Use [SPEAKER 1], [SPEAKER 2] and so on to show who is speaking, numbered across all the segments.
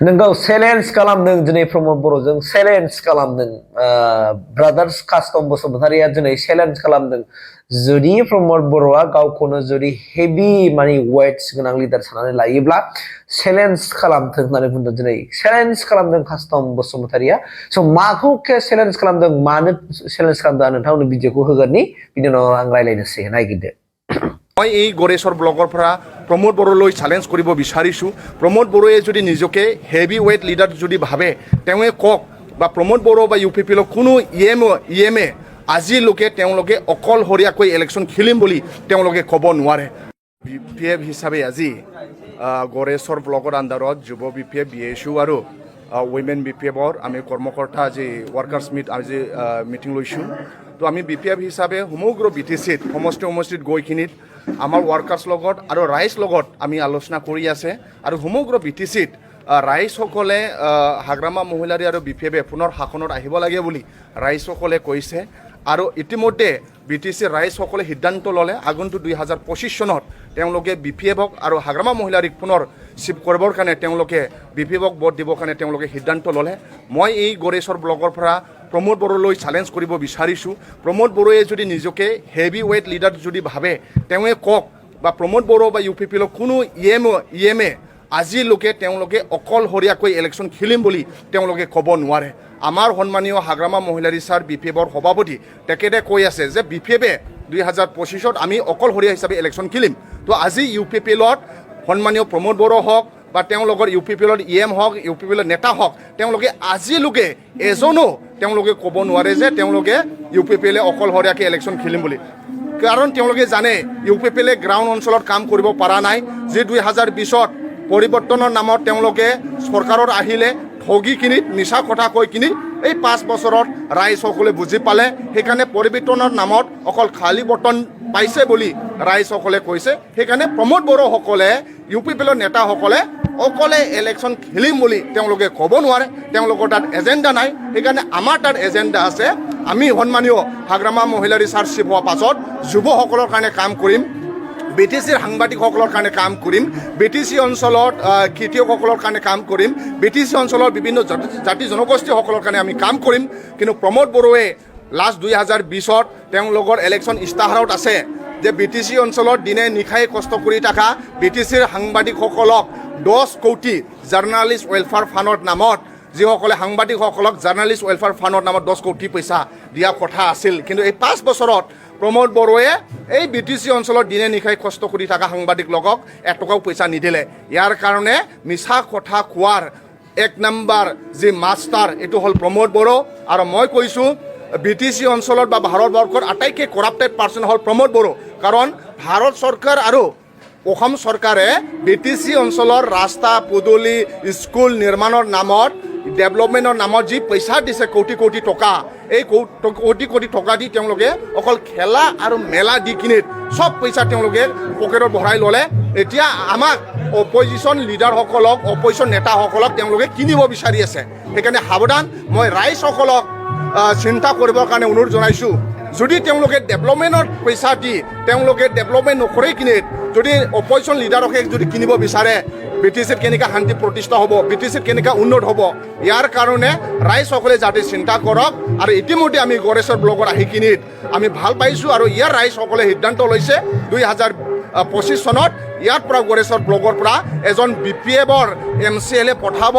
[SPEAKER 1] नोंगौ चेलेन्ज खालामदों दिनै प्रमद बर'जों चेलेन्ज खालामदों ब्रादार्स कास्टम बसुमतारीया दिनै चेलेन्ज खालामदों जुदि प्रमद बर'आ गावखौनो जुदि हेभि माने वेट्स गोनां लिडार साननानै लायोब्ला चेलेन्ज खालामथों होननानै बुंदों दिनै चेलेन्ज खालामदों कास्टम बसुमतारीया स' माखौ चेलेन्ज खालामदों मानो चेलेन्ज खालामदों नोंथांमोननि भिडिअखौ होगोननि बिनि उनाव आं रायलायनोसै नायगिरदो
[SPEAKER 2] মই এই গড়েশ্বৰ ব্লগৰ পৰা প্ৰমোদ বড়োলৈ চেলেঞ্জ কৰিব বিচাৰিছোঁ প্ৰমোদ বড়োৱে যদি নিজকে হেভি ৱেইট লিডাৰ যদি ভাবে তেওঁৱে কওক বা প্ৰমোদ বড়ো বা UPPL কোনো ইএমএ আজিলৈকে তেওঁলোকে অকলশৰীয়াকৈ ইলেকশ্যন খেলিম বুলি তেওঁলোকে ক'ব নোৱাৰে BPF হিচাপে আজি গড়েশ্বৰ ব্লগৰ আণ্ডাৰত যুৱ BPF BSU আৰু উইমেন BPFৰ আমি কৰ্মকৰ্তা আজি ৱৰ্কাৰ্ছ আজি মিটিং লৈছোঁ তো আমি BPF হিচাপে সমগ্ৰ BTCত সমষ্টিত গৈখিনিত আমাৰ ৱৰ্কাৰ্ছ লগত আৰু ৰাইজ লগত আমি আলোচনা কৰি আছে আৰু সমগ্ৰ BTCত ৰাইজসকলে হাগ্ৰামা মহিলাৰী আৰু BPF পুনৰ শাসনত আহিব লাগে বুলি ৰাইজসকলে কৈছে আৰু ইতিমধ্যে BTC ৰাইজসকলে সিদ্ধান্ত ল'লে আগন্তুক 2025 চনত তেওঁলোকে BPFক আৰু হাগ্ৰামা মহিলাৰীক পুনৰ চিফ কৰিবৰ কাৰণে তেওঁলোকে BPFক ভোট দিবৰ কাৰণে তেওঁলোকে সিদ্ধান্ত ল'লে মই এই গড়েশ্বৰ ব্লগৰ পৰা প্ৰমোদ বড়োলৈ চেলেঞ্জ কৰিব বিচাৰিছোঁ প্ৰমোদ বড়োৱে যদি নিজকে হেভি ৱেইট লিডাৰ যদি ভাবে তেওঁৱে কওক বা প্ৰমোদ বড়ো বা UPPL কোনো ইএমএ আজিলৈকে তেওঁলোকে অকলশৰীয়াকৈ ইলেকশ্যন খেলিম বুলি তেওঁলোকে ক'ব নোৱাৰে আমাৰ সন্মানীয় হাগ্ৰামা মহিলাৰী ছাৰ BPFৰ সভাপতি তেখেতে কৈ আছে যে BPFে 2025ত আমি অকলশৰীয়া হিচাপে ইলেকশ্যন খেলিম তো আজি UPPLত সন্মানীয় প্ৰমোদ বড়ো হওক বা তেওঁলোকৰ UPPLৰ EM হওক UPPLৰ নেতা হওক তেওঁলোকে আজিলৈকে এজনো তেওঁলোকে ক'ব নোৱাৰে যে তেওঁলোকে UPPLে অকলশৰীয়াকৈ ইলেকশ্যন খেলিম বুলি কাৰণ তেওঁলোকে জানে UPPLে গ্ৰাউণ্ড অঞ্চলত কাম কৰিব পৰা নাই যে 2020ত পৰিৱৰ্তনৰ নামত তেওঁলোকে চৰকাৰত আহিলে ঠগিখিনিত মিছা কথা কৈ কিনি এই 5 বছৰত ৰাইজসকলে বুজি পালে সেইকাৰণে পৰিৱৰ্তনৰ নামত অকল খালী বটন পাইছে বুলি ৰাইজসকলে কৈছে সেইকাৰণে প্ৰমোদ বড়োসকলে UPPLৰ নেতাসকলে অকলে ইলেকশ্যন খেলিম বুলি তেওঁলোকে ক'ব নোৱাৰে তেওঁলোকৰ তাত এজেণ্ডা নাই সেইকাৰণে আমাৰ তাত এজেণ্ডা আছে আমি সন্মানীয় হাগ্ৰামা মহিলাৰী ছাৰ চিফ হোৱাৰ পাছত যুৱসকলৰ কাৰণে কাম কৰিম BTCৰ সাংবাদিকসকলৰ কাৰণে কাম কৰিম BTC অঞ্চলত খেতিয়কসকলৰ কাৰণে কাম কৰিম BTC অঞ্চলৰ বিভিন্ন জাতি জনগোষ্ঠীসকলৰ কাৰণে আমি কাম কৰিম কিন্তু প্ৰমোদ বড়োৱে লাষ্ট 2020ত তেওঁলোকৰ ইলেকশ্যন ইস্তাহাৰত আছে যে BTC অঞ্চলত দিনে নিশাই কষ্ট কৰি থকা BTCৰ সাংবাদিকসকলক 10 কোটি জাৰ্ণালিষ্ট ৱেলফেয়াৰ ফাণ্ডৰ নামত যিসকলে সাংবাদিকসকলক জাৰ্ণালিষ্ট ৱেলফেয়াৰ ফাণ্ডৰ নামত 10 কোটি পইচা দিয়া কথা আছিল কিন্তু এই 5 বছৰত প্ৰমোদ বড়োৱে এই BTC অঞ্চলত দিনে নিশাই কষ্ট কৰি থকা সাংবাদিকসকলক এটকাও পইচা নিদিলে ইয়াৰ কাৰণে মিছা কথা কোৱাৰ এক নম্বৰ যে মাষ্টাৰ এইটো হ'ল প্ৰমোদ বড়ো আৰু মই কৈছোঁ BTC অঞ্চলত বা ভাৰতবৰ্ষৰ আটাইতকৈ কৰাপ্টেড পাৰ্চন হ'ল প্ৰমোদ বড়ো কাৰণ ভাৰত চৰকাৰ আৰু অসম চৰকাৰে BTC অঞ্চলৰ ৰাস্তা পদূলি স্কুল নিৰ্মাণৰ নামত ডেভেলপমেণ্টৰ নামত যি পইচা দিছে কোটি কোটি টকা এই কোটি কোটি টকা দি তেওঁলোকে অকল খেলা আৰু মেলা দি কিনিত সব পইচা তেওঁলোকে পকেটত ভৰাই ল'লে এতিয়া আমাক অপজিশ্যন লিডাৰসকলক অপজিশ্যন নেতাসকলক তেওঁলোকে কিনিব বিচাৰি আছে সেইকাৰণে সাৱধান মই ৰাইজসকলক চিন্তা কৰিবৰ কাৰণে অনুৰোধ জনাইছোঁ যদি তেওঁলোকে ডেভেলপমেণ্টৰ পইচা দি তেওঁলোকে ডেভেলপমেণ্ট নকৰে কিনিত যদি অপজিশ্যন লিডাৰকে যদি কিনিব বিচাৰে BTCত কেনেকৈ শান্তি প্ৰতিষ্ঠা হ'ব BTCত কেনেকৈ উন্নত হ'ব ইয়াৰ কাৰণে ৰাইজসকলে যাতে চিন্তা কৰক আৰু ইতিমধ্যে আমি গড়েশ্বৰ ব্লগত আহি কিনিত আমি ভাল পাইছোঁ আৰু ইয়াৰ ৰাইজসকলে সিদ্ধান্ত লৈছে 2025 চনত ইয়াৰ পৰা গড়েশ্বৰ ব্লগৰ পৰা এজন BPFৰ MCLA পঠাব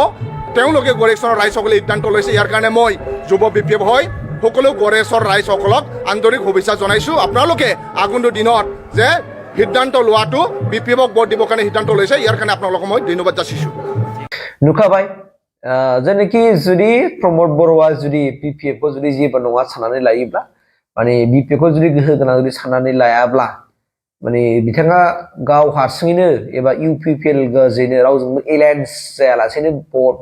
[SPEAKER 2] তেওঁলোকে গড়েশ্বৰৰ ৰাইজসকলে সিদ্ধান্ত লৈছে ইয়াৰ কাৰণে মই যুৱ BPF হয় সকলো গড়েশ্বৰ ৰাইজসকলক আন্তৰিক শুভেচ্ছা জনাইছোঁ আপোনালোকে আগন্তুক দিনত যে সিদ্ধান্ত লোৱাটো BPFক ভোট দিবৰ কাৰণে সিদ্ধান্ত লৈছে ইয়াৰ কাৰণে আপোনালোকক মই ধন্যবাদ যাচিছোঁ
[SPEAKER 1] নুখাবাই যেনেকি যদি প্ৰমোদ বড়োआ যদি BPFखौ যদি जेबो नङा साननानै लायोब्ला माने BPFखौ যদি गोहो गोनां যদি साननानै लायाब्ला माने बिथाङा गाव हारसिङैनो एबा UPPL गोजैनो रावजोंबो एलायन्स जायालासेनो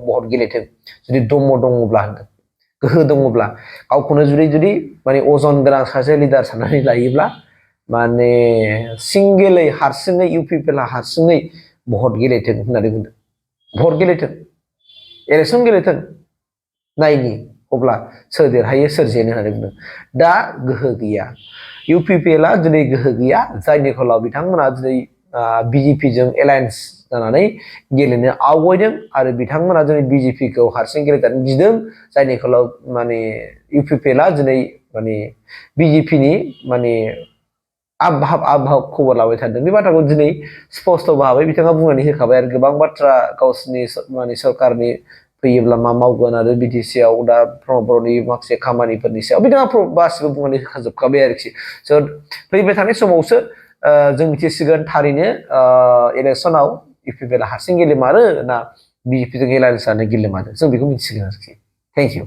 [SPEAKER 1] भट गेलेथों जुदि दङब्ला होनदों गोहो दङब्ला गावखौनो जुदि माने अजन गोनां सासे लिडार साननानै लायोब्ला माने सिंगेलै हारसिङै UPPLआ हारसिङै भट गेलेथों होननानै बुंदों भट गेलेथों इलेक्शन गेलेथों नायनि अब्ला सोर देरहायो सोर जेनो होननानै बुंदों दा गोहो गैया UPPLआ दिनै गोहो गैया जायनि फलाव बिथांमोना दिनै BJP जों एलायन्स जानानै गेलेनो आवगायदों आरो बिथांमोना जोंनि BJP खौ हारसिं गेलेजानो गिदों जायनि खोलाव माने UPPL आ दिनै माने BJP नि माने आबहाव खबर लाबाय थादों बे बाथ्राखौ दिनै स्पष्ट भाबै बिथाङा बुंनानै होखाबाय आरो गोबां बाथ्रा गावसिनि माने सरकारनि फैयोब्ला मा मावगोन आरो BTC आव दा प्रमद बर'नि माखासे खामानिफोरनि सायाव बिथाङा गासिबो बुंनानै होखाजोबखाबाय आरोखि स' फैबाय थानाय समावसो जों मिथिसिगोन थारैनो इलेक्सनाव UPPL आ हारसिं गेलेमारो ना BJP जों एलायन्स जानानै गेलेमारो जों बेखौ मिथिसिगोन आरोखि थेंक इउ